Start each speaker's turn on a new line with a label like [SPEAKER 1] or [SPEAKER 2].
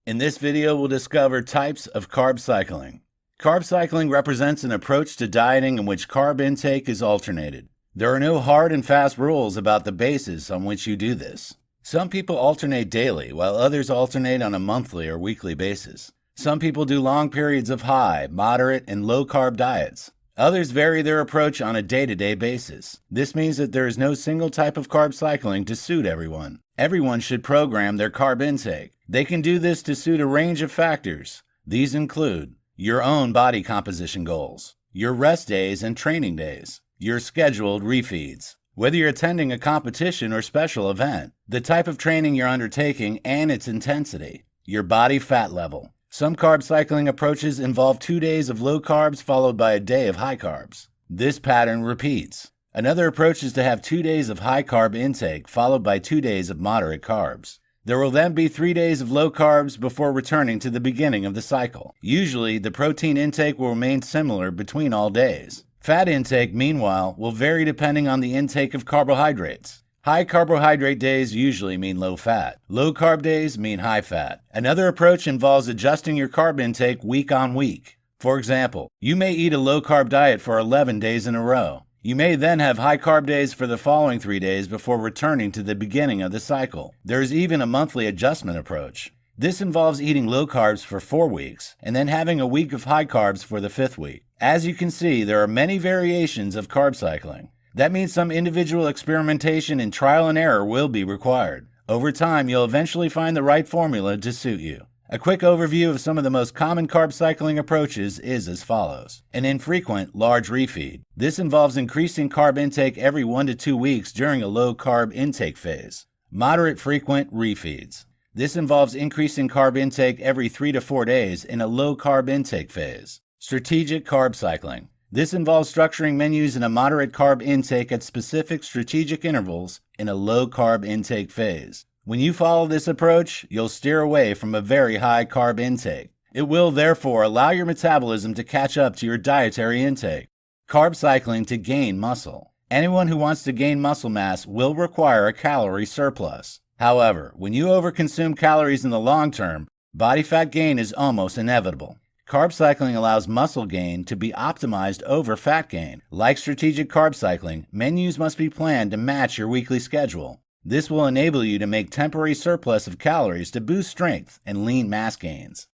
[SPEAKER 1] In this video, we'll discover types of carb cycling. Carb cycling represents an approach to dieting in which carb intake is alternated. There are no hard and fast rules about the basis on which you do this. Some people alternate daily, while others alternate on a monthly or weekly basis. Some people do long periods of high, moderate, and low-carb diets. Others vary their approach on a day-to-day basis. This means that there is no single type of carb cycling to suit everyone. Everyone should program their carb intake. They can do this to suit a range of factors. These include your own body composition goals, your rest days and training days, your scheduled refeeds, whether you're attending a competition or special event, the type of training you're undertaking and its intensity, your body fat level. Some carb cycling approaches involve 2 days of low carbs followed by a day of high carbs. This pattern repeats. Another approach is to have 2 days of high carb intake followed by 2 days of moderate carbs. There will then be 3 days of low carbs before returning to the beginning of the cycle. Usually, the protein intake will remain similar between all days. Fat intake, meanwhile, will vary depending on the intake of carbohydrates. High carbohydrate days usually mean low fat. Low carb days mean high fat. Another approach involves adjusting your carb intake week on week. For example, you may eat a low carb diet for 11 days in a row. You may then have high carb days for the following 3 days before returning to the beginning of the cycle. There is even a monthly adjustment approach. This involves eating low carbs for 4 weeks and then having a week of high carbs for the 5th week. As you can see, there are many variations of carb cycling. That means some individual experimentation and trial and error will be required. Over time, you'll eventually find the right formula to suit you. A quick overview of some of the most common carb cycling approaches is as follows. An infrequent, large refeed. This involves increasing carb intake every 1 to 2 weeks during a low carb intake phase. Moderate frequent refeeds. This involves increasing carb intake every 3 to 4 days in a low carb intake phase. Strategic carb cycling. This involves structuring menus in a moderate carb intake at specific strategic intervals in a low carb intake phase. When you follow this approach, you'll steer away from a very high carb intake. It will therefore allow your metabolism to catch up to your dietary intake. Carb cycling to gain muscle. Anyone who wants to gain muscle mass will require a calorie surplus. However, when you overconsume calories in the long term, body fat gain is almost inevitable. Carb cycling allows muscle gain to be optimized over fat gain. Like strategic carb cycling, menus must be planned to match your weekly schedule. This will enable you to make temporary surplus of calories to boost strength and lean mass gains.